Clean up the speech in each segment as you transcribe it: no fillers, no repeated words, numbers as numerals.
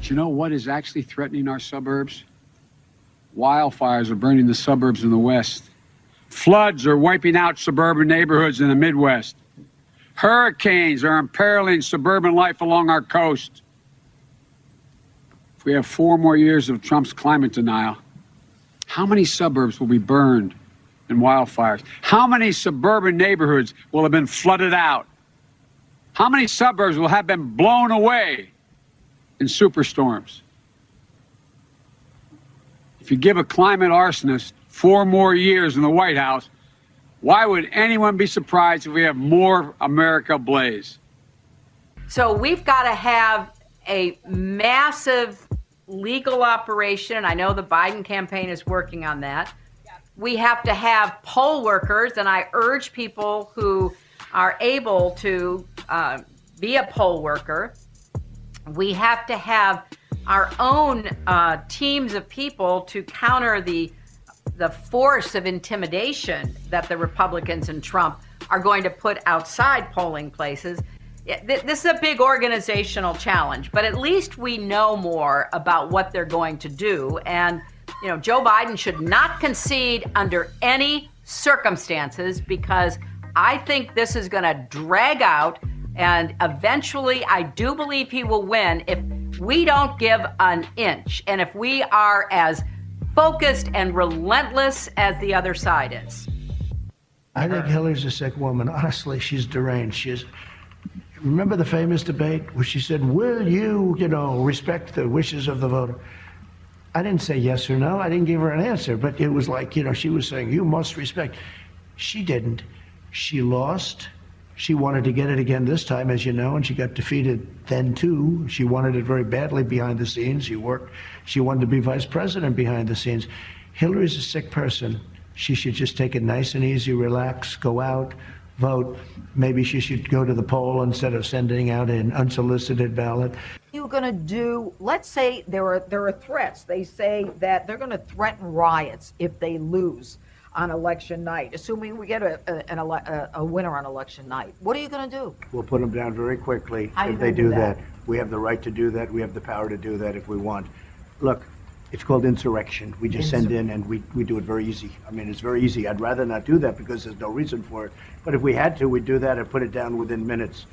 But you know what is actually threatening our suburbs? Wildfires are burning the suburbs in the West. Floods are wiping out suburban neighborhoods in the Midwest. Hurricanes are imperiling suburban life along our coast. If we have 4 more years of Trump's climate denial, how many suburbs will be burned in wildfires? How many suburban neighborhoods will have been flooded out? How many suburbs will have been blown away in superstorms? If you give a climate arsonist 4 more years in the White House, why would anyone be surprised if we have more America ablaze? So we've got to have a massive legal operation, and I know the Biden campaign is working on that. We have to have poll workers, and I urge people who are able to be a poll worker. We have to have our own teams of people to counter the force of intimidation that the Republicans and Trump are going to put outside polling places. This is a big organizational challenge, but at least we know more about what they're going to do. And, you know, Joe Biden should not concede under any circumstances, because I think this is going to drag out, and eventually I do believe he will win if we don't give an inch and if we are as focused and relentless as the other side is. I think Hillary's a sick woman. Honestly, she's deranged. Remember the famous debate where she said, will you, respect the wishes of the voter? I didn't say yes or no. I didn't give her an answer, but it was like, she was saying, you must respect. She didn't. She lost. She wanted to get it again this time, as you know, and she got defeated then too. She wanted it very badly behind the scenes. She wanted to be vice president behind the scenes. Hillary's a sick person. She should just take it nice and easy, relax, go out, vote. Maybe she should go to the poll instead of sending out an unsolicited ballot. You're going to do, let's say there are threats. They say that they're going to threaten riots if they lose on election night, assuming we get a winner on election night. What are you going to do? We'll put them down very quickly if they do that. We have the right to do that. We have the power to do that if we want. Look, it's called insurrection. We just send in and we do it very easy. I mean, it's very easy. I'd rather not do that because there's no reason for it. But if we had to, we'd do that and put it down within minutes.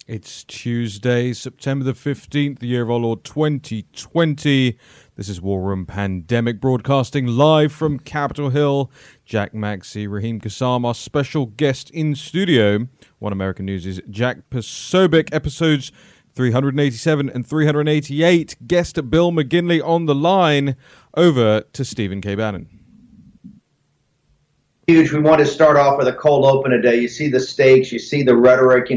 It's Tuesday, September the 15th, the year of our Lord 2020. This is War Room Pandemic, broadcasting live from Capitol Hill. Jack Maxey, Raheem Kassam, our special guest in studio. One American News is Jack Posobiec, episodes 387 and 388. Guest Bill McGinley on the line. Over to Stephen K. Bannon. Huge. We want to start off with a cold open today. You see the stakes, you see the rhetoric.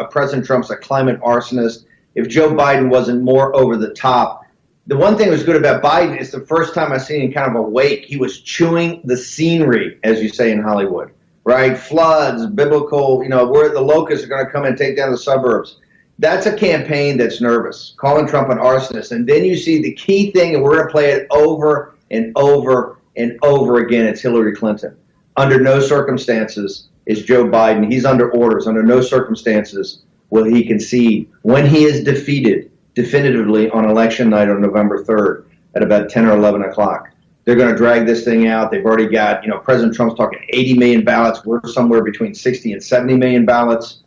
President Trump's a climate arsonist. If Joe Biden wasn't more over the top. The one thing that was good about Biden is the first time I've seen him kind of awake. He was chewing the scenery, as you say in Hollywood, right? Floods, biblical, where the locusts are going to come and take down the suburbs. That's a campaign that's nervous, calling Trump an arsonist. And then you see the key thing, and we're going to play it over and over and over again. It's Hillary Clinton. Under no circumstances is Joe Biden. He's under orders. Under no circumstances will he concede. When he is defeated definitively on election night on November 3rd at about 10 or 11 o'clock, they're going to drag this thing out. They've already got, President Trump's talking 80 million ballots. We're somewhere between 60 and 70 million ballots.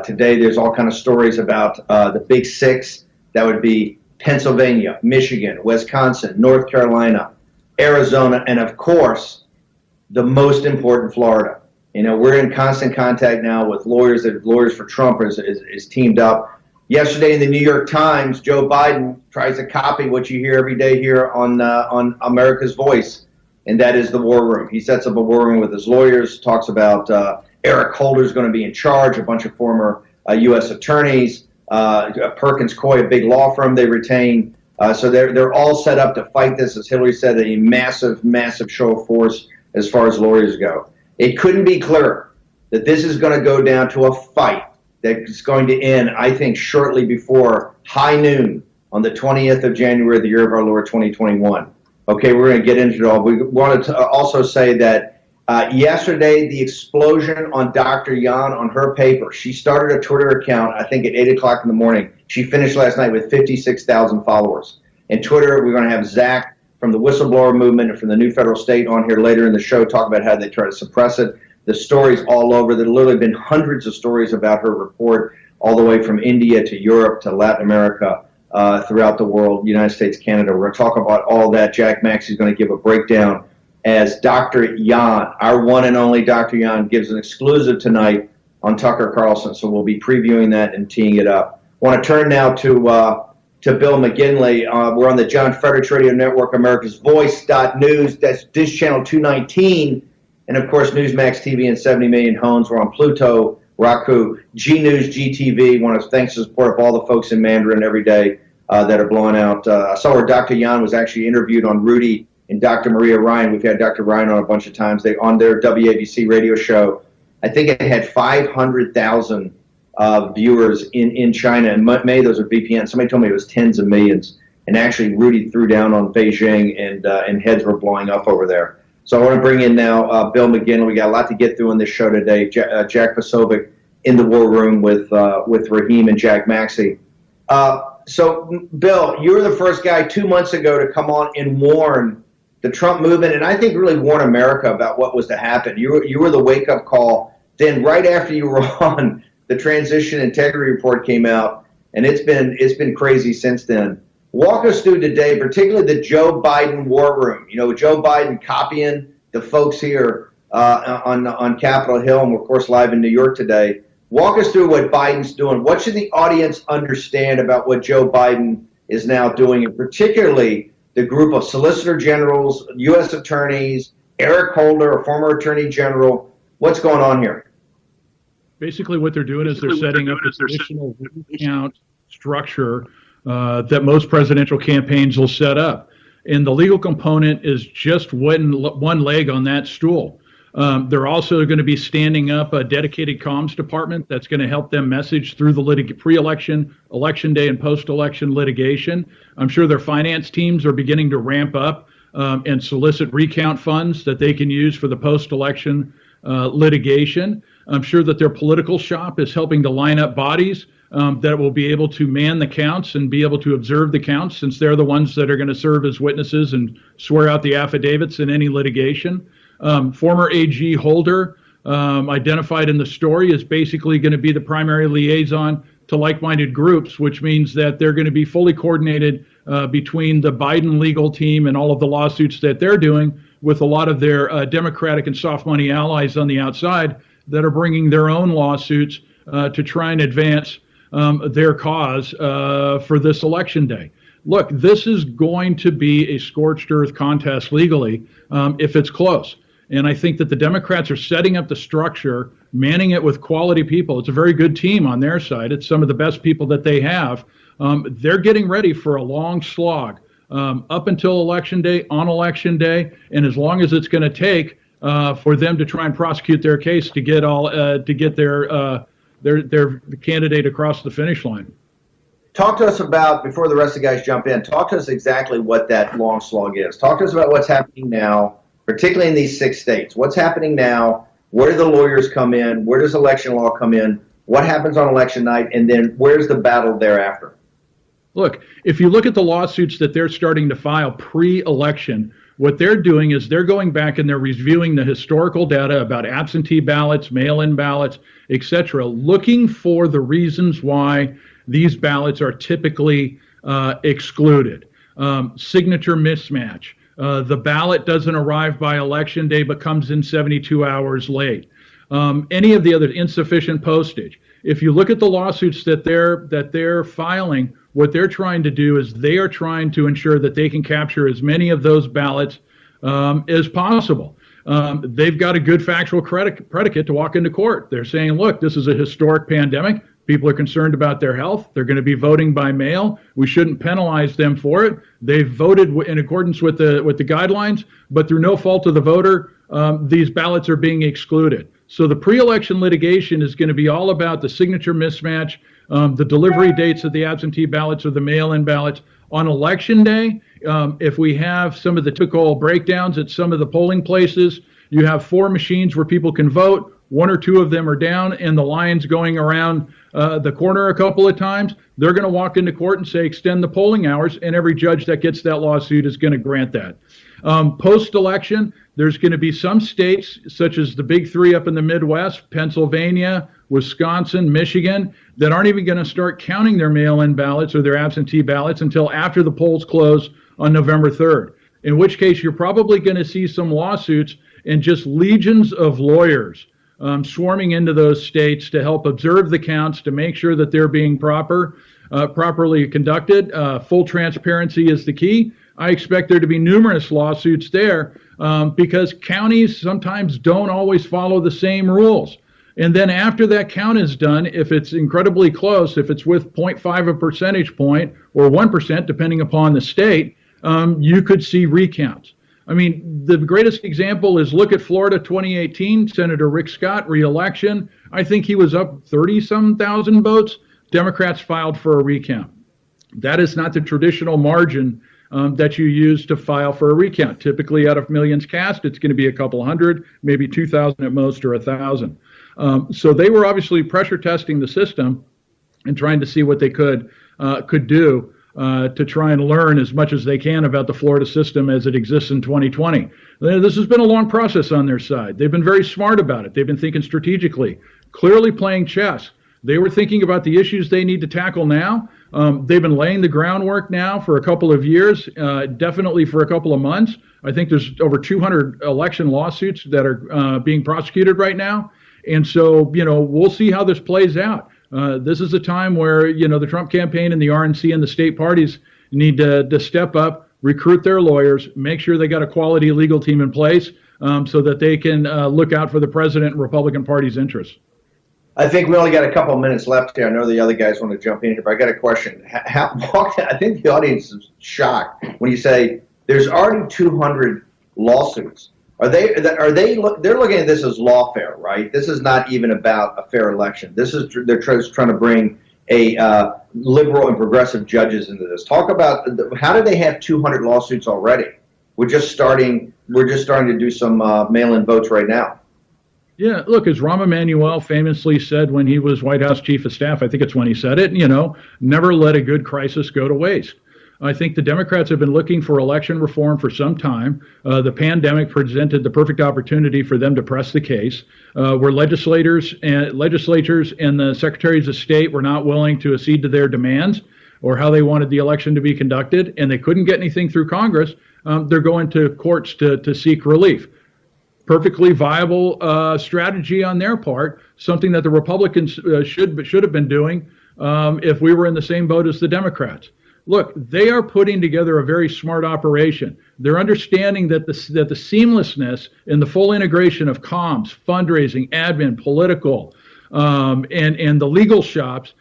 Today, there's all kind of stories about the big six. That would be Pennsylvania, Michigan, Wisconsin, North Carolina, Arizona, and of course, the most important, Florida. We're in constant contact now with lawyers. That Lawyers for Trump is teamed up. Yesterday in the New York Times, Joe Biden tries to copy what you hear every day here on America's Voice, and that is the war room. He sets up a war room with his lawyers, talks about Eric Holder's going to be in charge, a bunch of former U.S. attorneys, Perkins Coie, a big law firm they retain. So they're all set up to fight this, as Hillary said, a massive, massive show of force as far as lawyers go. It couldn't be clearer that this is going to go down to a fight that's going to end, I think, shortly before high noon on the 20th of January, the year of our Lord 2021. Okay, we're going to get into it all. We wanted to also say that Yesterday, the explosion on Dr. Yan on her paper. She started a Twitter account, I think, at 8 o'clock in the morning. She finished last night with 56,000 followers. And Twitter, we're going to have Zach from the whistleblower movement and from the New Federal State on here later in the show, talk about how they try to suppress it. The stories all over. There have literally been hundreds of stories about her report, all the way from India to Europe to Latin America, throughout the world, United States, Canada. We're going to talk about all that. Jack Maxey is going to give a breakdown as Dr. Yan, our one and only Dr. Yan, gives an exclusive tonight on Tucker Carlson. So we'll be previewing that and teeing it up. I want to turn now to Bill McGinley. We're on the John Fredericks Radio Network, America's Voice.news. That's Dish Channel 219. And, of course, Newsmax TV and 70 million homes. We're on Pluto, Roku, G News, GTV. Want to thanks the support of all the folks in Mandarin every day that are blowing out. I saw where Dr. Yan was actually interviewed on Rudy and Dr. Maria Ryan. We've had Dr. Ryan on a bunch of times. They on their WABC radio show. I think it had 500,000 viewers in China, and many of those are VPN. Somebody told me it was tens of millions. And actually, Rudy threw down on Beijing, and heads were blowing up over there. So I want to bring in now Bill McGinley. We got a lot to get through on this show today. Jack Posobiec in the war room with Raheem and Jack Maxey. So, Bill, you were the first guy 2 months ago to come on and warn the Trump movement, and I think really warn America about what was to happen. You were the wake-up call. Then right after you were on, the Transition Integrity Report came out, and it's been crazy since then. Walk us through today, particularly the Joe Biden war room. You know, Joe Biden copying the folks here on Capitol Hill, and we're, of course, live in New York today. Walk us through what Biden's doing. What should the audience understand about what Joe Biden is now doing, and particularly the group of Solicitor Generals, U.S. attorneys, Eric Holder, a former Attorney General? What's going on here? Basically, what they're doing is they're setting up a traditional count structure that most presidential campaigns will set up. And the legal component is just one leg on that stool. They're also going to be standing up a dedicated comms department that's going to help them message through the pre-election, election day, and post-election litigation. I'm sure their finance teams are beginning to ramp up and solicit recount funds that they can use for the post-election litigation. I'm sure that their political shop is helping to line up bodies that will be able to man the counts and be able to observe the counts, since they're the ones that are going to serve as witnesses and swear out the affidavits in any litigation. Former AG Holder, identified in the story, is basically going to be the primary liaison to like-minded groups, which means that they're going to be fully coordinated between the Biden legal team and all of the lawsuits that they're doing with a lot of their Democratic and soft money allies on the outside that are bringing their own lawsuits to try and advance their cause for this election day. Look, this is going to be a scorched earth contest legally if it's close. And I think that the Democrats are setting up the structure, manning it with quality people. It's a very good team on their side. It's some of the best people that they have. They're getting ready for a long slog up until Election Day, on Election Day, and as long as it's going to take for them to try and prosecute their case to get their candidate across the finish line. Talk to us about, before the rest of the guys jump in, talk to us exactly what that long slog is. Talk to us about what's happening now, particularly in these 6 states. What's happening now? Where do the lawyers come in? Where does election law come in? What happens on election night? And then where's the battle thereafter? Look, if you look at the lawsuits that they're starting to file pre-election, what they're doing is they're going back and they're reviewing the historical data about absentee ballots, mail-in ballots, etc., looking for the reasons why these ballots are typically excluded. Signature mismatch. The ballot doesn't arrive by election day but comes in 72 hours late. Any of the other insufficient postage. If you look at the lawsuits that they're filing, what they're trying to do is they are trying to ensure that they can capture as many of those ballots as possible. They've got a good factual predicate to walk into court. They're saying, look, this is a historic pandemic. People are concerned about their health. They're going to be voting by mail. We shouldn't penalize them for it. They've voted in accordance with the guidelines, but through no fault of the voter, these ballots are being excluded. So the pre-election litigation is going to be all about the signature mismatch, the delivery dates of the absentee ballots or the mail-in ballots. On election day, if we have some of the typical breakdowns at some of the polling places, you have 4 machines where people can vote, 1 or 2 of them are down, and the line's going around the corner a couple of times, they're going to walk into court and say, extend the polling hours, and every judge that gets that lawsuit is going to grant that. Post-election, there's going to be some states, such as the big 3 up in the Midwest, Pennsylvania, Wisconsin, Michigan, that aren't even going to start counting their mail-in ballots or their absentee ballots until after the polls close on November 3rd, in which case you're probably going to see some lawsuits and just legions of lawyers swarming into those states to help observe the counts, to make sure that they're being properly conducted. Full transparency is the key. I expect there to be numerous lawsuits there because counties sometimes don't always follow the same rules. And then after that count is done, if it's incredibly close, if it's with 0.5 a percentage point or 1%, depending upon the state, you could see recounts. I mean, the greatest example is look at Florida 2018, Senator Rick Scott, re-election. I think he was up 30-some thousand votes. Democrats filed for a recount. That is not the traditional margin that you use to file for a recount. Typically, out of millions cast, it's going to be a couple hundred, maybe 2,000 at most, or 1,000. So they were obviously pressure testing the system and trying to see what they could do to try and learn as much as they can about the Florida system as it exists in 2020. This has been a long process on their side. They've been very smart about it. They've been thinking strategically, clearly playing chess. They were thinking about the issues they need to tackle now. They've been laying the groundwork now for a couple of years, definitely for a couple of months. I think there's over 200 election lawsuits that are being prosecuted right now. And so, we'll see how this plays out. This is a time where, the Trump campaign and the RNC and the state parties need to step up, recruit their lawyers, make sure they got a quality legal team in place so that they can look out for the president and Republican Party's interests. I think we only got a couple of minutes left here. I know the other guys want to jump in here, but I got a question. I think the audience is shocked when you say there's already 200 lawsuits. They're looking at this as lawfare, right? This is not even about a fair election. They're trying to bring a liberal and progressive judges into this. Talk about how do they have 200 lawsuits already? We're just starting to do some mail-in votes right now. Yeah, look, as Rahm Emanuel famously said when he was White House Chief of Staff, I think it's when he said it, never let a good crisis go to waste. I think the Democrats have been looking for election reform for some time. The pandemic presented the perfect opportunity for them to press the case. Where legislators and the secretaries of state were not willing to accede to their demands or how they wanted the election to be conducted, and they couldn't get anything through Congress, they're going to courts to seek relief. Perfectly viable strategy on their part, something that the Republicans should have been doing if we were in the same boat as the Democrats. Look, they are putting together a very smart operation. They're understanding that the seamlessness and the full integration of comms, fundraising, admin, political, and the legal shops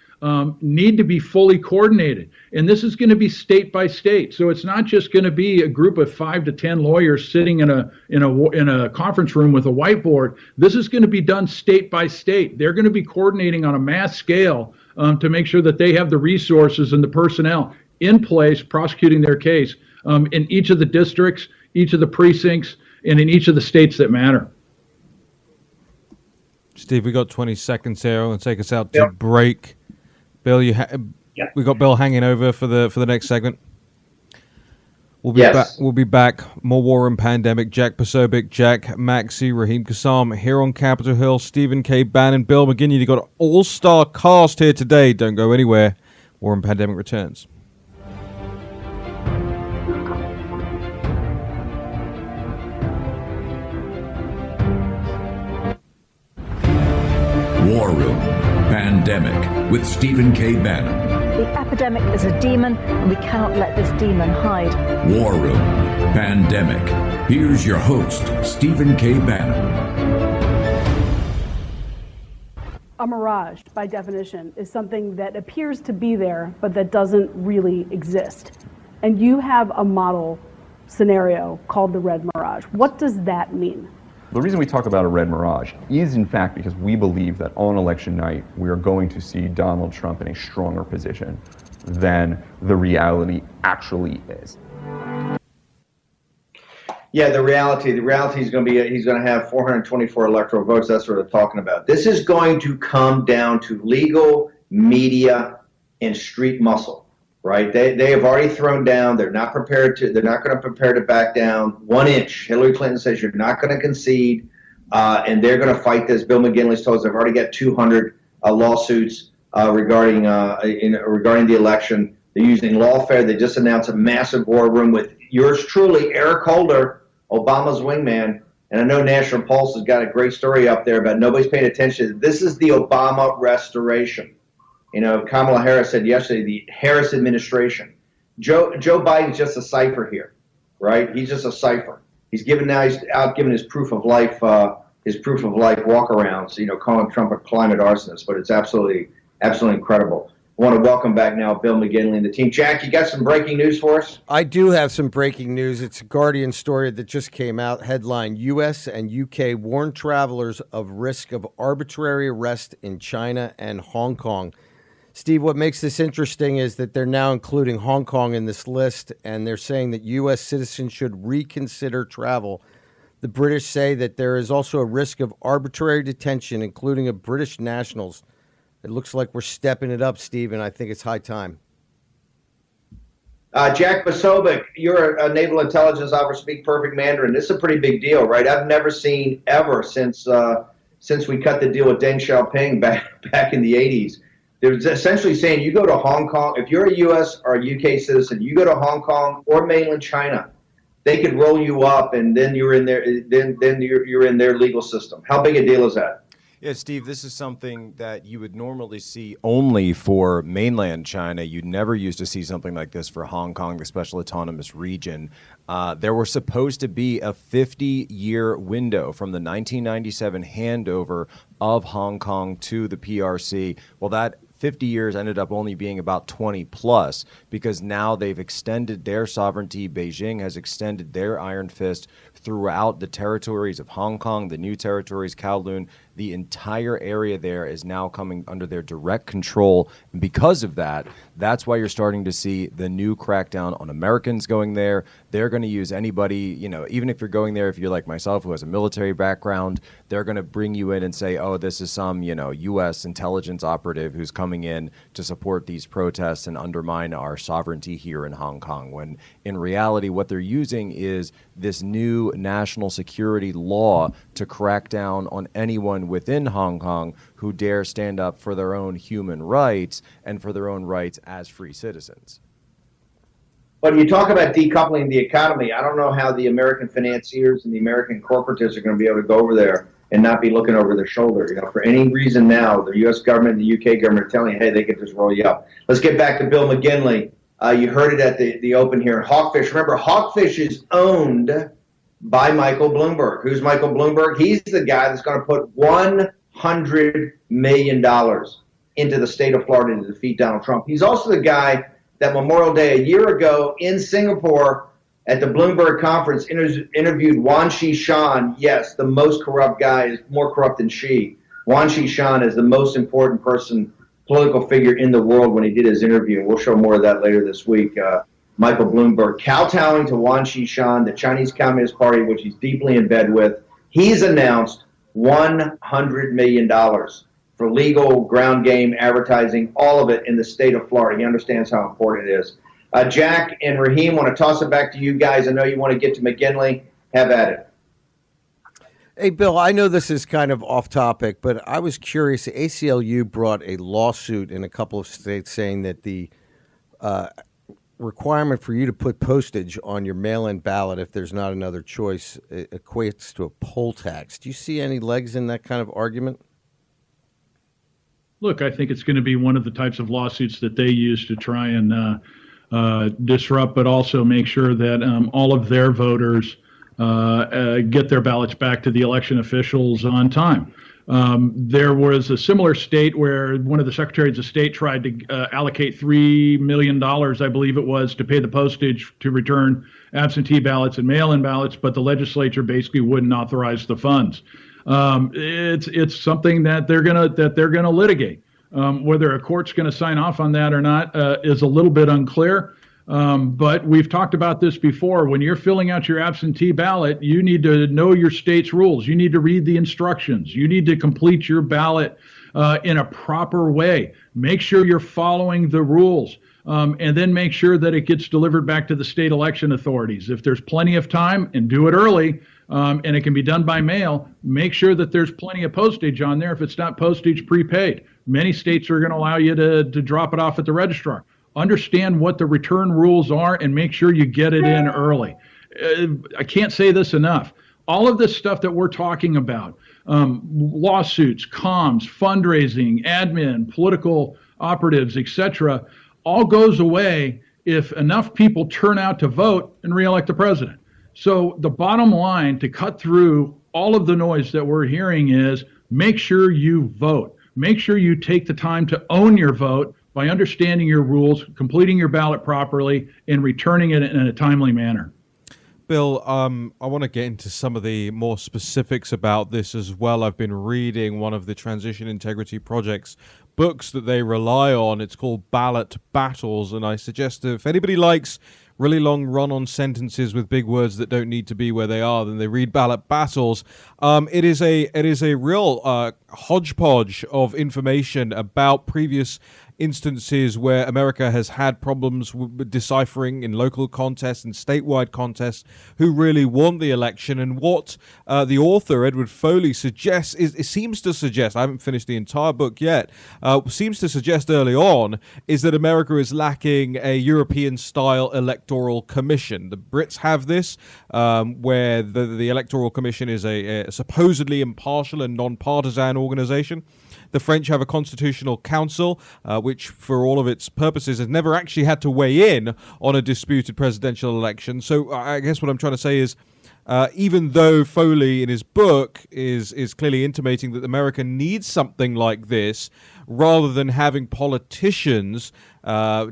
need to be fully coordinated. And this is going to be state by state. So it's not just going to be a group of 5 to 10 lawyers sitting in a conference room with a whiteboard. This is going to be done state by state. They're going to be coordinating on a mass scale to make sure that they have the resources and the personnel in place prosecuting their case in each of the districts, each of the precincts, and in each of the states that matter. Steve, we got 20 seconds here. I'm going to take us out to break. Bill, we got Bill hanging over for the next segment. We'll be back. We'll be back. More War and Pandemic. Jack Posobiec, Jack Maxey, Raheem Kassam here on Capitol Hill. Stephen K. Bannon, Bill McGinley. You've got an all-star cast here today. Don't go anywhere. War and Pandemic returns. War Room Pandemic with Stephen K. Bannon. The epidemic is a demon, and we cannot let this demon hide. War Room Pandemic. Here's your host, Stephen K. Bannon. A mirage, by definition, is something that appears to be there, but that doesn't really exist. And you have a model scenario called the red mirage. What does that mean? The reason we talk about a red mirage is, in fact, because we believe that on election night, we are going to see Donald Trump in a stronger position than the reality actually is. Yeah, the reality is going to be he's going to have 424 electoral votes. That's what they're talking about. This is going to come down to legal media and street muscle, right? They have already thrown down. They're not going to prepare to back down 1 inch. Hillary Clinton says you're not going to concede, and they're going to fight this. Bill McGinley's told us they've already got 200 lawsuits regarding the election. They're using lawfare. They just announced a massive war room with yours truly, Eric Holder, Obama's wingman. And I know National Pulse has got a great story up there about nobody's paying attention. This is the Obama restoration. You know, Kamala Harris said yesterday, the Harris administration. Joe Biden's just a cipher here, right? He's just a cipher. He's out giving his proof of life walkarounds, you know, calling Trump a climate arsonist, but it's absolutely incredible. I want to welcome back now Bill McGinley and the team. Jack, you got some breaking news for us? I do have some breaking news. It's a Guardian story that just came out. Headline, U.S. and U.K. warn travelers of risk of arbitrary arrest in China and Hong Kong. Steve, what makes this interesting is that they're now including Hong Kong in this list, and they're saying that U.S. citizens should reconsider travel. The British say that there is also a risk of arbitrary detention, including of British nationals. It looks like we're stepping it up, Steve, and I think it's high time. Jack Posobiec, you're a naval intelligence officer, speak perfect Mandarin. This is a pretty big deal, right? I've never seen ever since we cut the deal with Deng Xiaoping back in the 80s. They're essentially saying you go to Hong Kong, if you're a U.S. or a U.K. citizen, you go to Hong Kong or mainland China, they could roll you up, and then you're in their legal system. How big a deal is that? Yeah, Steve, this is something that you would normally see only for mainland China. You'd never used to see something like this for Hong Kong, the Special Autonomous Region. There were supposed to be a 50-year window from the 1997 handover of Hong Kong to the PRC. Well, that 50 years ended up only being about 20 plus, because now they've extended their sovereignty. Beijing has extended their iron fist throughout the territories of Hong Kong, the new territories, Kowloon. The entire area there is now coming under their direct control. And because of that, that's why you're starting to see the new crackdown on Americans going there. They're going to use anybody, you know, even if you're going there, if you're like myself who has a military background, they're going to bring you in and say, oh, this is some, you know, U.S. intelligence operative who's coming in to support these protests and undermine our sovereignty here in Hong Kong. When in reality, what they're using is this new national security law to crack down on anyone within Hong Kong who dare stand up for their own human rights and for their own rights as free citizens. But you talk about decoupling the economy. I don't know how the American financiers and the American corporatists are going to be able to go over there and not be looking over their shoulder. You know, for any reason now, the U.S. government and the U.K. government are telling you, hey, they can just roll you up. Let's get back to Bill McGinley. You heard it at the open here. Hawkfish. Remember, Hawkfish is owned by Michael Bloomberg. Who's Michael Bloomberg? He's the guy that's going to put $100 million into the state of Florida to defeat Donald Trump. He's also the guy that Memorial Day a year ago in Singapore at the Bloomberg conference interviewed Wan Shan. Yes, the most corrupt guy, is more corrupt than Xi. Wan Shan is the most important political figure in the world when he did his interview. We'll show more of that later this week. Michael Bloomberg kowtowing to Wan Shan, the Chinese Communist Party, which he's deeply in bed with. He's announced $100 million for legal ground game advertising, all of it in the state of Florida. He understands how important it is. Jack and Raheem, want to toss it back to you guys. I know you want to get to McGinley. Have at it. Hey, Bill, I know this is kind of off topic, but I was curious. The ACLU brought a lawsuit in a couple of states saying that the requirement for you to put postage on your mail-in ballot, if there's not another choice, equates to a poll tax. Do you see any legs in that kind of argument? Look, I think it's going to be one of the types of lawsuits that they use to try and disrupt, but also make sure that all of their voters get their ballots back to the election officials on time. There was a similar state where one of the secretaries of state tried to allocate $3 million, I believe it was, to pay the postage to return absentee ballots and mail-in ballots, but the legislature basically wouldn't authorize the funds. It's something that they're gonna litigate. Whether a court's going to sign off on that or not is a little bit unclear. But we've talked about this before. When you're filling out your absentee ballot, you need to know your state's rules. You need to read the instructions. You need to complete your ballot in a proper way. Make sure you're following the rules. And then make sure that it gets delivered back to the state election authorities. If there's plenty of time, and do it early, and it can be done by mail, make sure that there's plenty of postage on there. If it's not postage, prepaid. Many states are going to allow you to drop it off at the registrar. Understand what the return rules are and make sure you get it in early. I can't say this enough. All of this stuff that we're talking about, lawsuits, comms, fundraising, admin, political operatives, etc., all goes away if enough people turn out to vote and reelect the president. So the bottom line to cut through all of the noise that we're hearing is make sure you vote. Make sure you take the time to own your vote by understanding your rules, completing your ballot properly, and returning it in a timely manner. Bill, I want to get into some of the more specifics about this as well. I've been reading one of the Transition Integrity Project's books that they rely on. It's called Ballot Battles, and I suggest if anybody likes really long run-on sentences with big words that don't need to be where they are, then they read Ballot Battles. It is a real hodgepodge of information about previous instances where America has had problems with deciphering in local contests and statewide contests who really won the election. And what the author, Edward Foley, suggests it seems to suggest, I haven't finished the entire book yet, seems to suggest early on is that America is lacking a European-style electoral commission. The Brits have this, where the electoral commission is a supposedly impartial and non-partisan organization. The French have a constitutional council, which for all of its purposes has never actually had to weigh in on a disputed presidential election. So I guess what I'm trying to say is, even though Foley in his book is clearly intimating that America needs something like this, rather than having politicians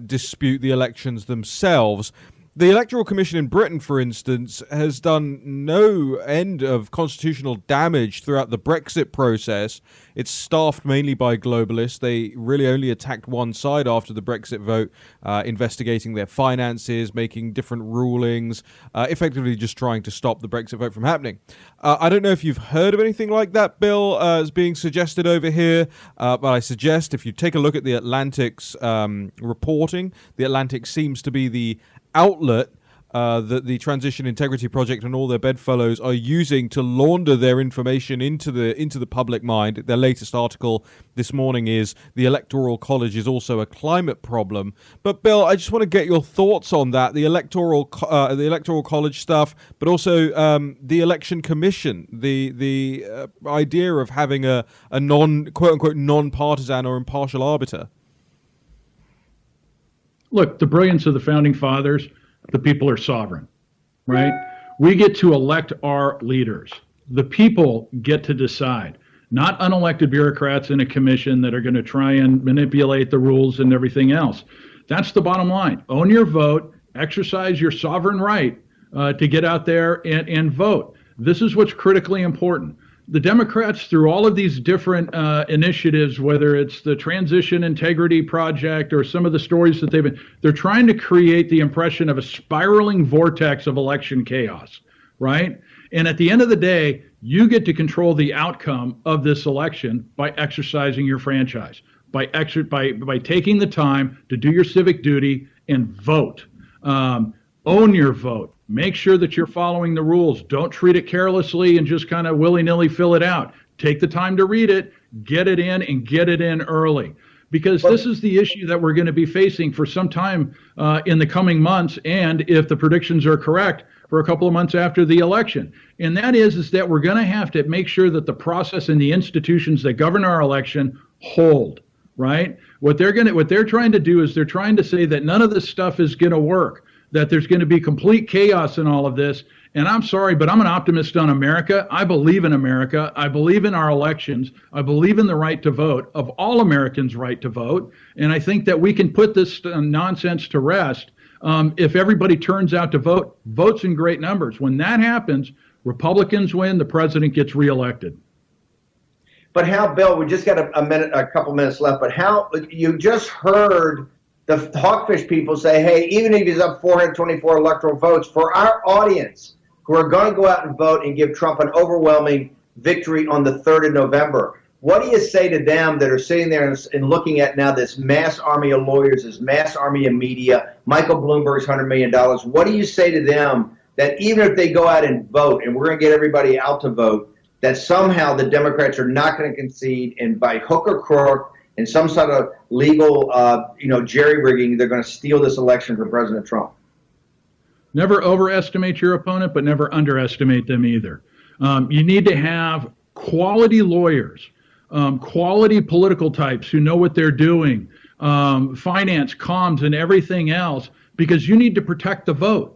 dispute the elections themselves, the Electoral Commission in Britain, for instance, has done no end of constitutional damage throughout the Brexit process. It's staffed mainly by globalists. They really only attacked one side after the Brexit vote, investigating their finances, making different rulings, effectively just trying to stop the Brexit vote from happening. I don't know if you've heard of anything like that, Bill, as being suggested over here, but I suggest if you take a look at the Atlantic's reporting, the Atlantic seems to be the outlet that the Transition Integrity Project and all their bedfellows are using to launder their information into the public mind. Their latest article this morning is the Electoral College is also a climate problem. But Bill, I just want to get your thoughts on that, the Electoral College stuff, but also the Election Commission, the idea of having a quote unquote non-partisan or impartial arbiter. Look, the brilliance of the founding fathers, the people are sovereign, right? We get to elect our leaders. The people get to decide, not unelected bureaucrats in a commission that are going to try and manipulate the rules and everything else. That's the bottom line. Own your vote, exercise your sovereign right to get out there and vote. This is what's critically important. The Democrats, through all of these different initiatives, whether it's the Transition Integrity Project or some of the stories that they're trying to create the impression of a spiraling vortex of election chaos, right? And at the end of the day, you get to control the outcome of this election by exercising your franchise, by taking the time to do your civic duty and vote. Own your vote. Make sure that you're following the rules. Don't treat it carelessly and just kind of willy-nilly fill it out. Take the time to read it, get it in, and get it in early. Because this is the issue that we're going to be facing for some time in the coming months, and if the predictions are correct, for a couple of months after the election. And that is that we're going to have to make sure that the process and the institutions that govern our election hold, right? What they're trying to do is they're trying to say that none of this stuff is going to work, that there's going to be complete chaos in all of this. And I'm sorry, but I'm an optimist on America. I believe in America. I believe in our elections. I believe in the right to vote, of all Americans' right to vote. And I think that we can put this nonsense to rest if everybody turns out to vote, votes in great numbers. When that happens, Republicans win, the president gets reelected. But how, Bill, we just got a couple minutes left, but how, you just heard The hawkfish people say, hey, even if he's up 424 electoral votes, for our audience who are going to go out and vote and give Trump an overwhelming victory on the 3rd of November, what do you say to them that are sitting there and looking at now this mass army of lawyers, this mass army of media, Michael Bloomberg's $100 million? What do you say to them that even if they go out and vote, and we're going to get everybody out to vote, that somehow the Democrats are not going to concede, and by hook or crook, and some sort of legal, jerry-rigging, they're going to steal this election from President Trump? Never overestimate your opponent, but never underestimate them either. You need to have quality lawyers, quality political types who know what they're doing, finance, comms, and everything else, because you need to protect the vote.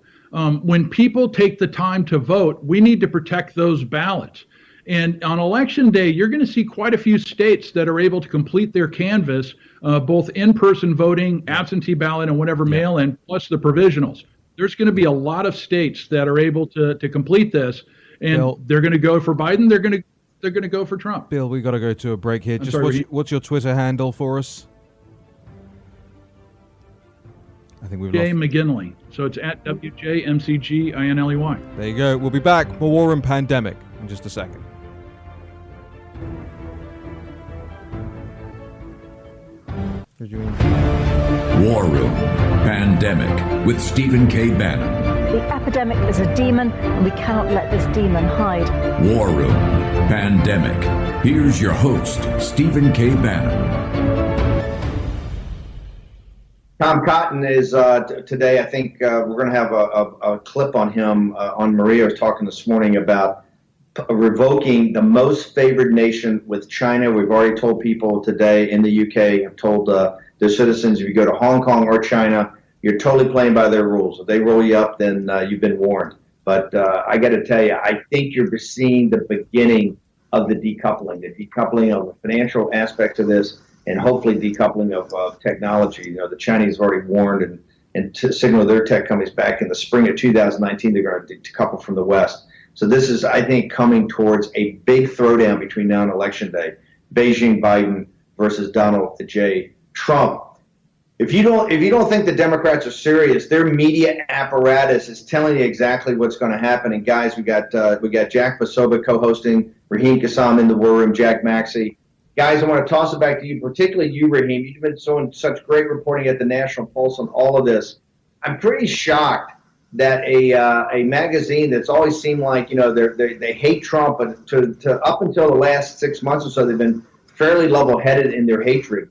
When people take the time to vote, we need to protect those ballots. And on election day, you're going to see quite a few states that are able to complete their canvass, both in-person voting, absentee ballot, and whatever mail-in, plus the provisionals. There's going to be a lot of states that are able to complete this, and Bill, they're going to go for Biden. They're going to go for Trump. Bill, we got to go to a break here. Just sorry, what's your Twitter handle for us? I think we've J. lost. McGinley. So it's at WJMCGINLEY. There you go. We'll be back. More War and Pandemic in just a second. War Room Pandemic with Stephen K. Bannon. The epidemic is a demon, and we cannot let this demon hide. War Room Pandemic. Here's your host, Stephen K. Bannon. Tom Cotton is today. I think we're going to have a clip on him. On Maria was talking this morning about revoking the most favored nation with China. We've already told people today in the UK, have told their citizens, if you go to Hong Kong or China, you're totally playing by their rules. If they roll you up, then you've been warned. But I got to tell you, I think you're seeing the beginning of the decoupling of the financial aspects of this, and hopefully decoupling of technology. You know, the Chinese have already warned and signaled their tech companies back in the spring of 2019 they're going to decouple from the West. So this is, I think, coming towards a big throwdown between now and Election Day. Beijing Biden versus Donald J. Trump. If you don't think the Democrats are serious, their media apparatus is telling you exactly what's going to happen. And guys, we got Jack Posobiec co-hosting, Raheem Kassam in the War Room, Jack Maxey. Guys, I want to toss it back to you, particularly you, Raheem. You've been doing such great reporting at the National Pulse on all of this. I'm pretty shocked that a magazine that's always seemed like, you know, they hate Trump, but to up until the last 6 months or so, they've been fairly level-headed in their hatred.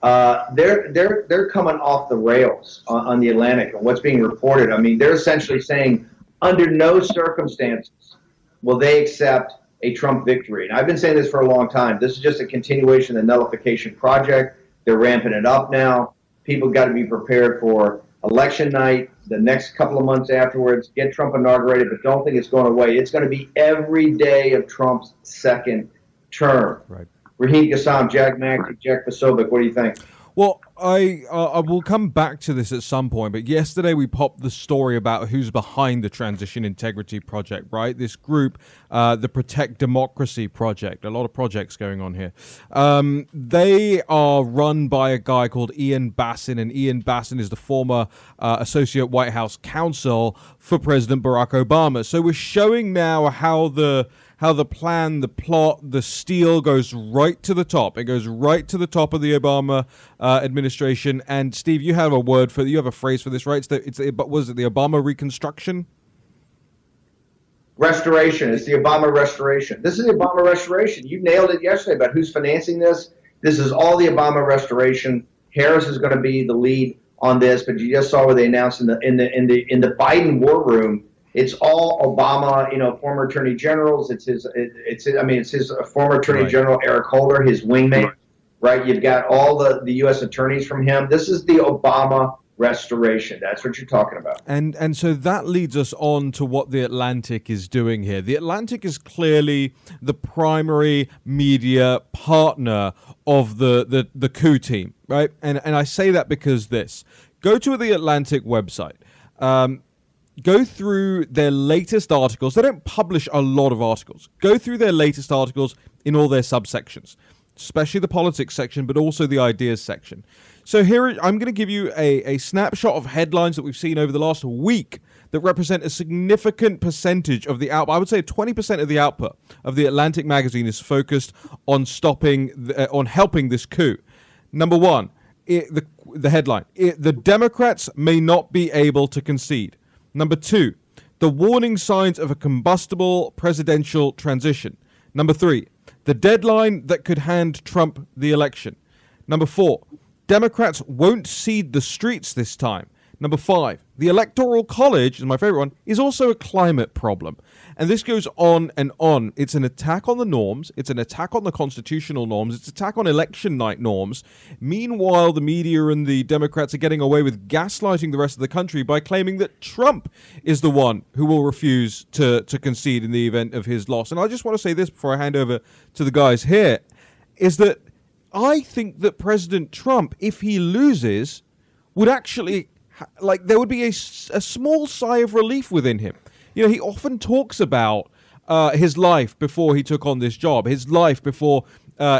They're coming off the rails on the Atlantic and what's being reported. I mean, they're essentially saying under no circumstances will they accept a Trump victory. And I've been saying this for a long time. This is just a continuation of the nullification project. They're ramping it up now. People got to be prepared for election night, the next couple of months afterwards, get Trump inaugurated, but don't think it's going away. It's going to be every day of Trump's second term. Right. Raheem Kassam, Jack Maxey, Jack Posobiec, what do you think? Well, I will come back to this at some point, but yesterday we popped the story about who's behind the Transition Integrity Project, right? This group, the Protect Democracy Project, a lot of projects going on here. They are run by a guy called Ian Bassin, and Ian Bassin is the former Associate White House Counsel for President Barack Obama. So we're showing now how the plan, the plot, the steal goes right to the top. It goes right to the top of the Obama administration. And Steve, you have a phrase for this, right? Was it the Obama reconstruction? Restoration. It's the Obama restoration. This is the Obama restoration. You nailed it yesterday about who's financing this. This is all the Obama restoration. Harris is going to be the lead on this, but you just saw what they announced in the Biden war room. It's all Obama, former attorney generals. It's his former attorney general, Eric Holder, his wingmate, right? You've got all the U.S. attorneys from him. This is the Obama restoration. That's what you're talking about. And so that leads us on to what The Atlantic is doing here. The Atlantic is clearly the primary media partner of the coup team, right? And I say that because go to the Atlantic website. Go through their latest articles. They don't publish a lot of articles. Go through their latest articles in all their subsections. especially the politics section, but also the ideas section. So here, I'm going to give you a snapshot of headlines that we've seen over the last week that represent a significant percentage of the output. I would say 20% of the output of the Atlantic magazine is focused on on helping this coup. Number one, the headline, the Democrats may not be able to concede. Number two, the warning signs of a combustible presidential transition. Number three, the deadline that could hand Trump the election. Number four, Democrats won't cede the streets this time. Number five, the Electoral College, is my favorite one, is also a climate problem. And this goes on and on. It's an attack on the norms. It's an attack on the constitutional norms. It's an attack on election night norms. Meanwhile, the media and the Democrats are getting away with gaslighting the rest of the country by claiming that Trump is the one who will refuse to concede in the event of his loss. And I just want to say this before I hand over to the guys here, is that I think that President Trump, if he loses, would actually... there would be a small sigh of relief within him. You know, he often talks about his life before he took on this job, his life before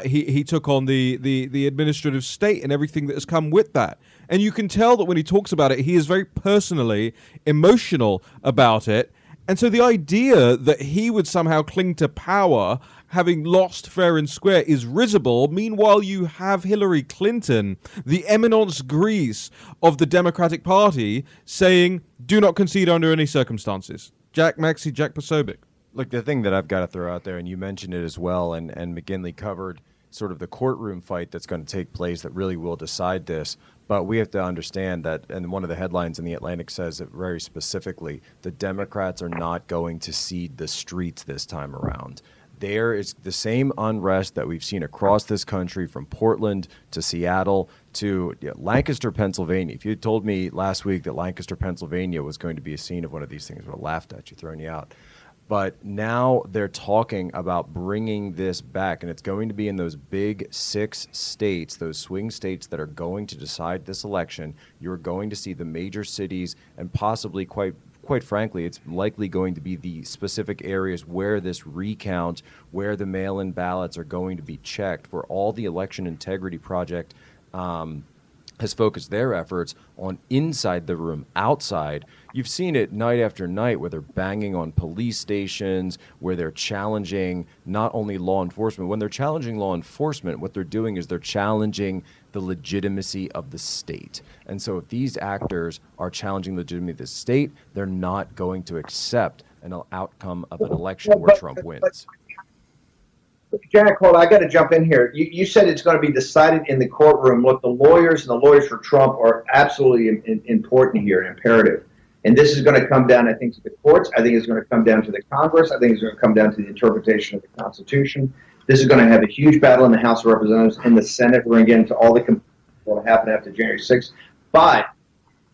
he took on the administrative state and everything that has come with that. And you can tell that when he talks about it, he is very personally emotional about it. And so the idea that he would somehow cling to power, having lost fair and square, is risible. Meanwhile, you have Hillary Clinton, the eminence grise of the Democratic Party, saying, do not concede under any circumstances. Jack Maxey, Jack Posobiec. Look, the thing that I've got to throw out there, and you mentioned it as well, and McGinley covered sort of the courtroom fight that's going to take place that really will decide this. But we have to understand that, and one of the headlines in The Atlantic says it very specifically, the Democrats are not going to cede the streets this time around. There is the same unrest that we've seen across this country, from Portland to Seattle to Lancaster, Pennsylvania. If you had told me last week that Lancaster, Pennsylvania was going to be a scene of one of these things, I would have laughed at you, thrown you out. But now they're talking about bringing this back, and it's going to be in those big 6 states, those swing states that are going to decide this election. You're going to see the major cities, and possibly, quite frankly, it's likely going to be the specific areas where this recount, where the mail-in ballots are going to be checked, where all the Election Integrity Project has focused their efforts on inside the room. Outside, you've seen it night after night where they're banging on police stations, where they're challenging not only law enforcement. When they're challenging law enforcement, what they're doing is they're challenging the legitimacy of the state. And so if these actors are challenging the legitimacy of the state, they're not going to accept an outcome of an election where Trump wins. Jack, hold on, I got to jump in here. You said it's going to be decided in the courtroom. Look, the lawyers and the lawyers for Trump are absolutely important here and imperative. And this is going to come down, I think, to the courts. I think it's going to come down to the Congress. I think it's going to come down to the interpretation of the Constitution. This is going to have a huge battle in the House of Representatives and the Senate. We're going to get into all the what will happen after January 6th. But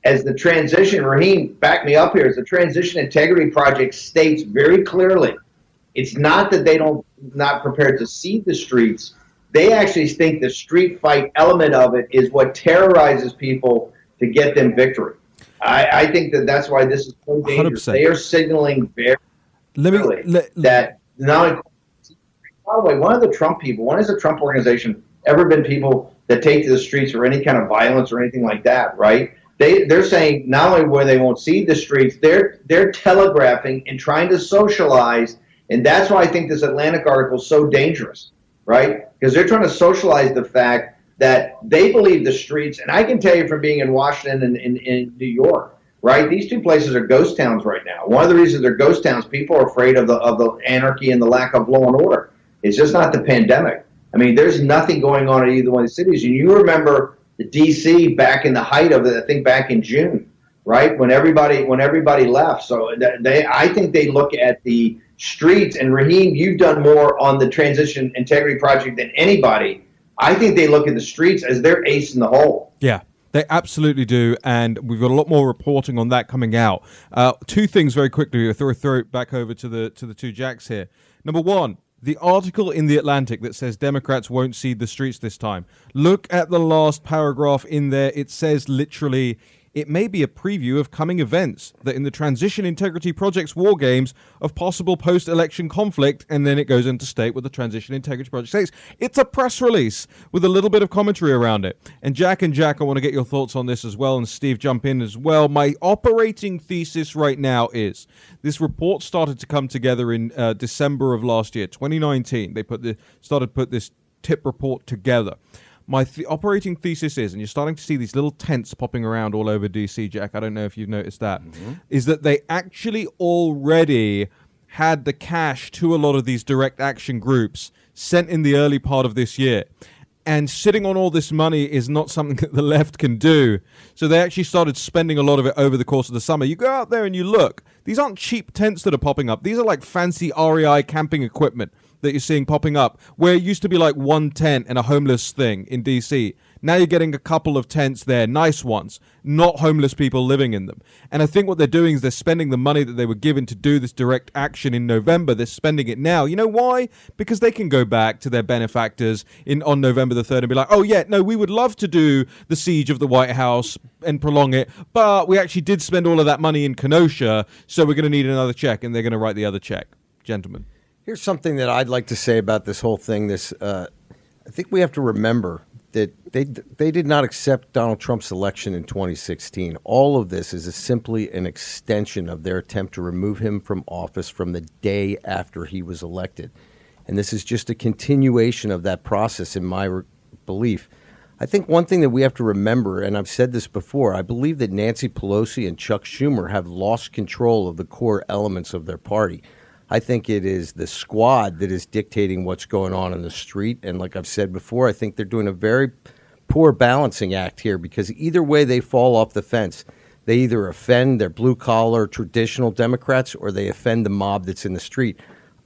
as the transition, Raheem, back me up here, as the Transition Integrity Project states very clearly, it's not that they don't not prepared to cede the streets. They actually think the street fight element of it is what terrorizes people to get them victory. I think that's why this is so dangerous. 100%. They are signaling very clearly that not only. By the way, one of the Trump people, when has the Trump organization ever been people that take to the streets or any kind of violence or anything like that, right? They're saying not only where they won't cede the streets, they're telegraphing and trying to socialize. And that's why I think this Atlantic article is so dangerous, right? Because they're trying to socialize the fact that they believe the streets, and I can tell you from being in Washington and in New York, right? These two places are ghost towns right now. One of the reasons they're ghost towns, people are afraid of the anarchy and the lack of law and order. It's just not the pandemic. I mean, there's nothing going on in either one of the cities. And you remember the D.C. back in the height of it, I think back in June, right? When everybody left. So I think they look at the streets, and Raheem, you've done more on the Transition Integrity Project than anybody. I think they look at the streets as their ace in the hole. Yeah, they absolutely do, and we've got a lot more reporting on that coming out. 2 things very quickly. Throw it back over to the 2 Jacks here. Number 1, the article in The Atlantic that says Democrats won't cede the streets this time. Look at the last paragraph in there. It says literally, It may be a preview of coming events that in the Transition Integrity Project's war games of possible post-election conflict, and then it goes into state what the Transition Integrity Project says. It's a press release with a little bit of commentary around it. And Jack, I want to get your thoughts on this as well, and Steve, jump in as well. My operating thesis right now is this report started to come together in December of last year, 2019. They started to put this tip report together. My operating thesis is, and you're starting to see these little tents popping around all over DC, Jack, I don't know if you've noticed that, is that they actually already had the cash to a lot of these direct action groups sent in the early part of this year. And sitting on all this money is not something that the left can do. So they actually started spending a lot of it over the course of the summer. You go out there and you look. These aren't cheap tents that are popping up. These are like fancy REI camping equipment that you're seeing popping up, where it used to be like one tent and a homeless thing in DC. Now you're getting a couple of tents there, nice ones, not homeless people living in them. And I think what they're doing is they're spending the money that they were given to do this direct action in November. They're spending it now. You know why? Because they can go back to their benefactors on November the 3rd and be like, oh yeah, no, we would love to do the siege of the White House and prolong it, but we actually did spend all of that money in Kenosha, so we're going to need another check, and they're going to write the other check. Gentlemen. Here's something that I'd like to say about this whole thing. I think we have to remember that they did not accept Donald Trump's election in 2016. All of this is simply an extension of their attempt to remove him from office from the day after he was elected. And this is just a continuation of that process, in my belief. I think one thing that we have to remember, and I've said this before, I believe that Nancy Pelosi and Chuck Schumer have lost control of the core elements of their party. I think it is the squad that is dictating what's going on in the street. And like I've said before, I think they're doing a very poor balancing act here, because either way they fall off the fence, they either offend their blue-collar traditional Democrats or they offend the mob that's in the street.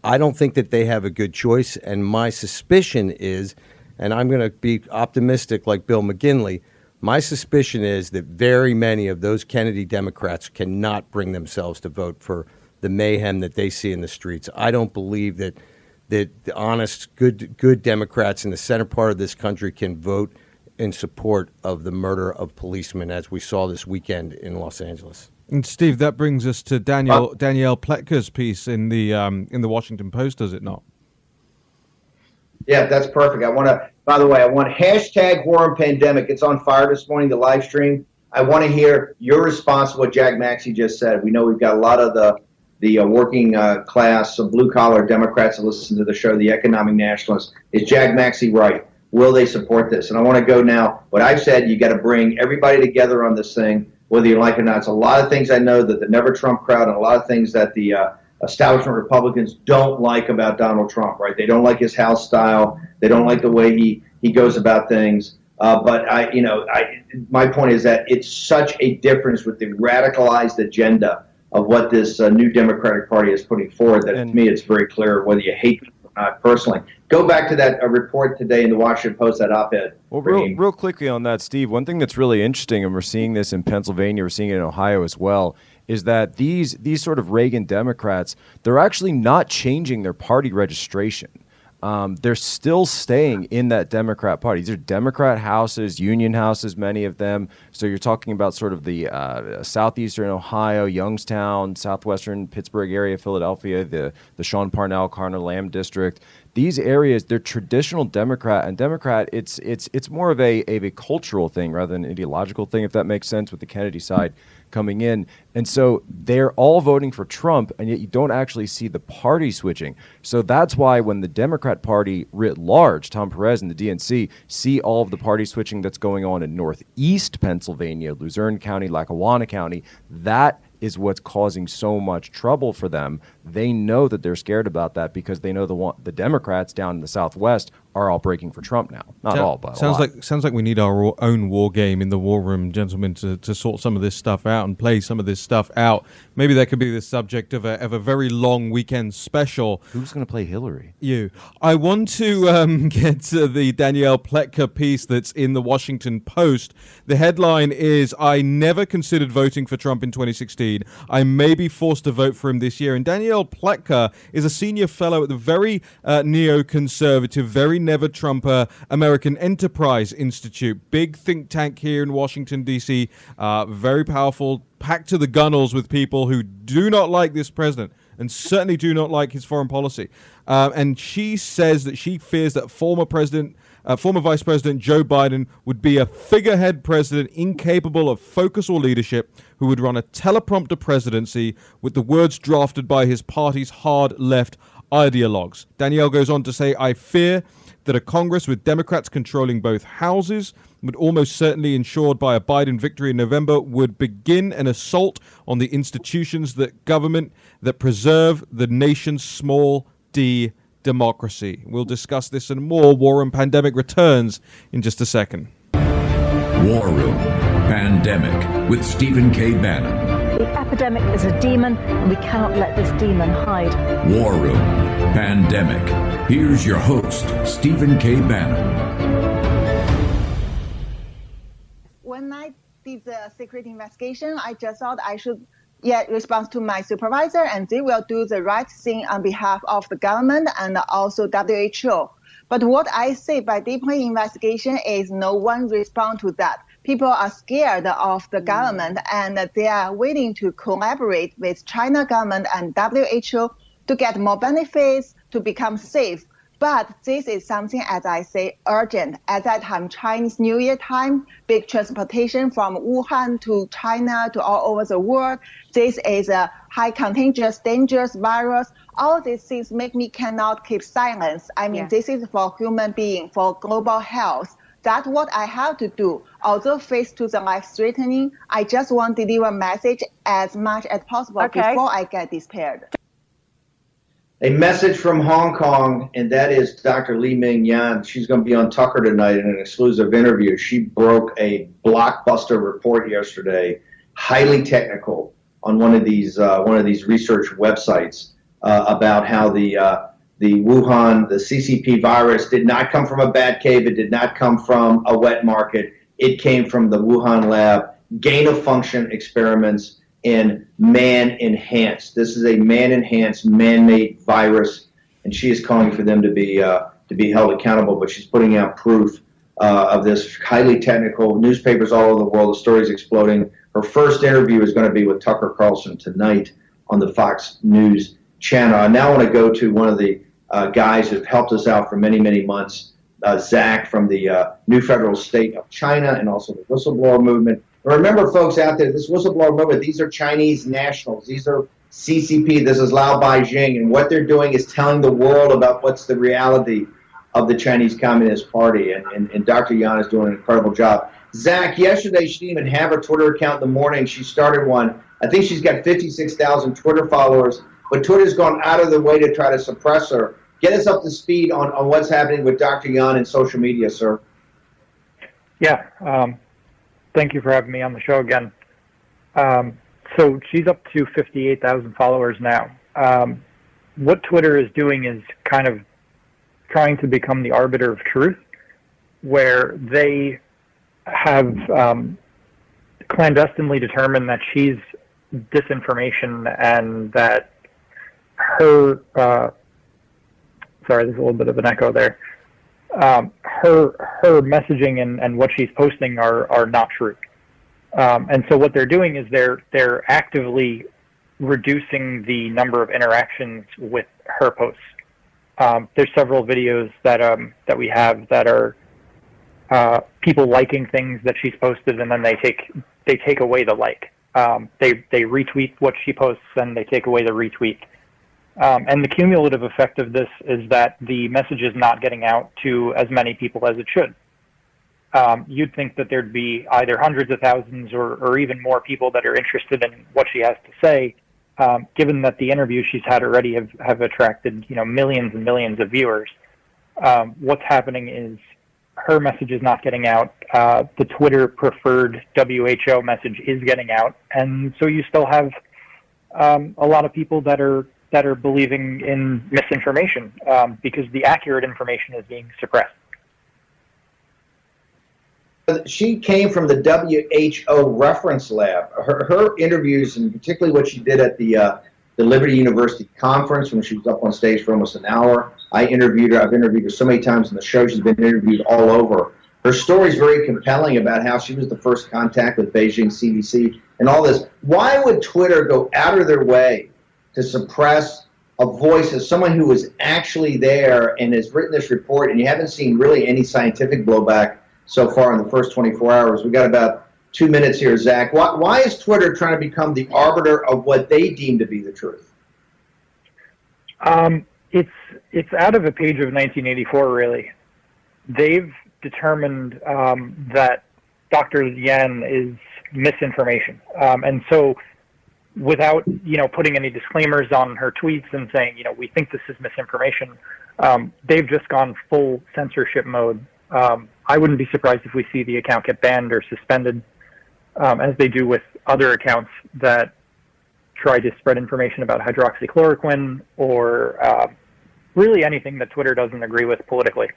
I don't think that they have a good choice. And my suspicion is, and I'm going to be optimistic like Bill McGinley, my suspicion is that very many of those Kennedy Democrats cannot bring themselves to vote for the mayhem that they see in the streets. I don't believe that the honest, good Democrats in the center part of this country can vote in support of the murder of policemen, as we saw this weekend in Los Angeles. And Steve, that brings us to Danielle Pletka's piece in the Washington Post, does it not? Yeah, that's perfect. By the way, I want hashtag war and pandemic. It's on fire this morning, the live stream. I want to hear your response to what Jack Maxey just said. We know we've got a lot of the working class, some blue-collar Democrats that listen to the show, the economic nationalists. Is Jack Maxey right? Will they support this? And I want to go now. What I've said, you got to bring everybody together on this thing, whether you like it or not. It's a lot of things I know that the Never Trump crowd and a lot of things that the establishment Republicans don't like about Donald Trump, right? They don't like his House style. They don't like the way he goes about things. But my point is that it's such a difference with the radicalized agenda of what this new Democratic Party is putting forward, that to me it's very clear whether you hate them or not personally. Go back to that report today in the Washington Post, that op-ed. Well, real quickly on that, Steve, one thing that's really interesting, and we're seeing this in Pennsylvania, we're seeing it in Ohio as well, is that these sort of Reagan Democrats, they're actually not changing their party registration. They're still staying in that Democrat party. These are Democrat houses, union houses, many of them. So you're talking about sort of the southeastern Ohio, Youngstown, southwestern Pittsburgh area, Philadelphia, the Sean Parnell, Carter Lamb district. These areas, they're traditional Democrat, and Democrat, it's more of a cultural thing rather than an ideological thing, if that makes sense, with the Kennedy side coming in. And so they're all voting for Trump, and yet you don't actually see the party switching. So that's why when the Democrat Party writ large, Tom Perez and the DNC, see all of the party switching that's going on in northeast Pennsylvania, Luzerne County, Lackawanna County, that is what's causing so much trouble for them. They know that they're scared about that because they know the Democrats down in the Southwest are all breaking for Trump now. Not all, but sounds like we need our own war game in the war room, gentlemen, to sort some of this stuff out and play some of this stuff out. Maybe that could be the subject of a very long weekend special. Who's going to play Hillary? You. I want to get to the Danielle Pletka piece that's in the Washington Post. The headline is, "I never considered voting for Trump in 2016. I may be forced to vote for him this year." And Danielle Pletka is a senior fellow at the very neoconservative, very Never Trumper American Enterprise Institute, big think tank here in Washington, D.C., very powerful, packed to the gunnels with people who do not like this president and certainly do not like his foreign policy. And she says that she fears that former Vice President Joe Biden would be a figurehead president incapable of focus or leadership, who would run a teleprompter presidency with the words drafted by his party's hard left ideologues. Danielle goes on to say, I fear that a Congress with Democrats controlling both houses, but almost certainly ensured by a Biden victory in November, would begin an assault on the institutions that government that preserve the nation's small d democracy. We'll discuss this and more. War Room Pandemic returns in just a second. War Room Pandemic with Stephen K. Bannon. The epidemic is a demon, and we cannot let this demon hide. War Room Pandemic. Here's your host, Stephen K. Bannon. When I did the secret investigation, I just thought I should respond to my supervisor, and they will do the right thing on behalf of the government and also WHO. But what I say by deeper investigation is no one respond to that. People are scared of the government, and they are willing to collaborate with China government and WHO to get more benefits, to become safe. But this is something, as I say, urgent. At that time, Chinese New Year time, big transportation from Wuhan to China to all over the world. This is a high contagious, dangerous virus. All these things make me cannot keep silence. I mean, This is for human being, for global health. That's what I have to do. Although faced to the life-threatening, I just want to deliver a message as much as possible before I get despaired. A message from Hong Kong, and that is Dr. Li Ming Yan. She's going to be on Tucker tonight in an exclusive interview. She broke a blockbuster report yesterday, highly technical, on one of these research websites about how the Wuhan, the CCP virus did not come from a bat cave. It did not come from a wet market. It came from the Wuhan lab, gain-of-function experiments, and man-enhanced. This is a man-enhanced, man-made virus, and she is calling for them to be held accountable. But she's putting out proof of this, highly technical. Newspapers all over the world, the story's exploding. Her first interview is going to be with Tucker Carlson tonight on the Fox News channel. I now want to go to one of the guys who have helped us out for many, many months, Zach from the New Federal State of China and also the whistleblower movement. Remember, folks out there, this whistleblower movement, these are Chinese nationals. These are CCP. This is Lao Beijing. And what they're doing is telling the world about what's the reality of the Chinese Communist Party. And Dr. Yan is doing an incredible job. Zach, yesterday she didn't even have her Twitter account in the morning. She started one. I think she's got 56,000 Twitter followers. But Twitter's gone out of their way to try to suppress her. Get us up to speed on what's happening with Dr. Yan and social media, sir. Yeah. Thank you for having me on the show again. So she's up to 58,000 followers now. What Twitter is doing is kind of trying to become the arbiter of truth, where they have clandestinely determined that she's disinformation and that her, sorry, there's a little bit of an echo there. Her messaging and what she's posting are not true. And so what they're doing is they're actively reducing the number of interactions with her posts. There's several videos that we have that are people liking things that she's posted, and then they take away the like. They retweet what she posts, and they take away the retweet. And the cumulative effect of this is that the message is not getting out to as many people as it should. You'd think that there'd be either hundreds of thousands or even more people that are interested in what she has to say, given that the interviews she's had already have attracted millions and millions of viewers. What's happening is her message is not getting out. The Twitter preferred WHO message is getting out, and so you still have a lot of people that are believing in misinformation because the accurate information is being suppressed. She came from the WHO reference lab. Her interviews, and particularly what she did at the Liberty University conference when she was up on stage for almost an hour, I interviewed her. I've interviewed her so many times in the show. She's been interviewed all over. Her story is very compelling about how she was the first contact with Beijing CDC and all this. Why would Twitter go out of their way to suppress a voice of someone who was actually there and has written this report, and you haven't seen really any scientific blowback so far in the first 24 hours? We got about 2 minutes here, Zach. Why is Twitter trying to become the arbiter of what they deem to be the truth? It's out of a page of 1984, really. They've determined that Dr. Yan is misinformation, and so without putting any disclaimers on her tweets and saying we think this is misinformation, they've just gone full censorship mode. I wouldn't be surprised if we see the account get banned or suspended, as they do with other accounts that try to spread information about hydroxychloroquine or really anything that Twitter doesn't agree with politically.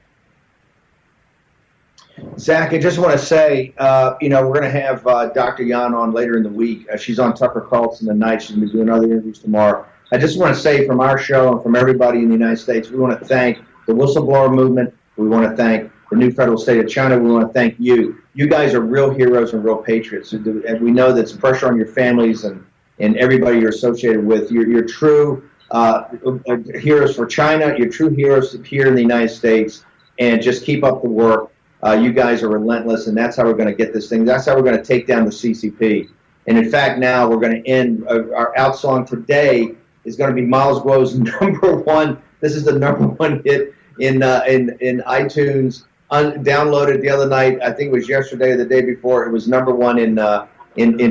Zach, I just want to say, we're going to have Dr. Yan on later in the week. She's on Tucker Carlson tonight. She's going to be doing other interviews tomorrow. I just want to say from our show and from everybody in the United States, we want to thank the whistleblower movement. We want to thank the new federal state of China. We want to thank you. You guys are real heroes and real patriots. And we know that's pressure on your families and everybody you're associated with. You're true heroes for China. You're true heroes here in the United States. And just keep up the work. You guys are relentless, and that's how we're going to get this thing. That's how we're going to take down the CCP. And in fact, now we're going to end our out song today is going to be Miles Guo's number one. This is the number one hit in iTunes. Downloaded the other night. I think it was yesterday or the day before. It was number one in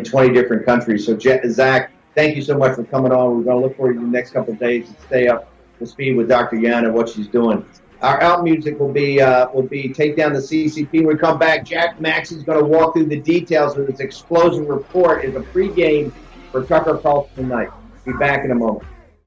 20 different countries. So Zach, thank you so much for coming on. We're going to look forward to the next couple of days and stay up to speed with Dr. Yan and what she's doing. Our out music will be Take Down the CCP. When we come back, Jack Maxey's going to walk through the details of this explosive report as a pregame for Tucker Carlson tonight. Be back in a moment.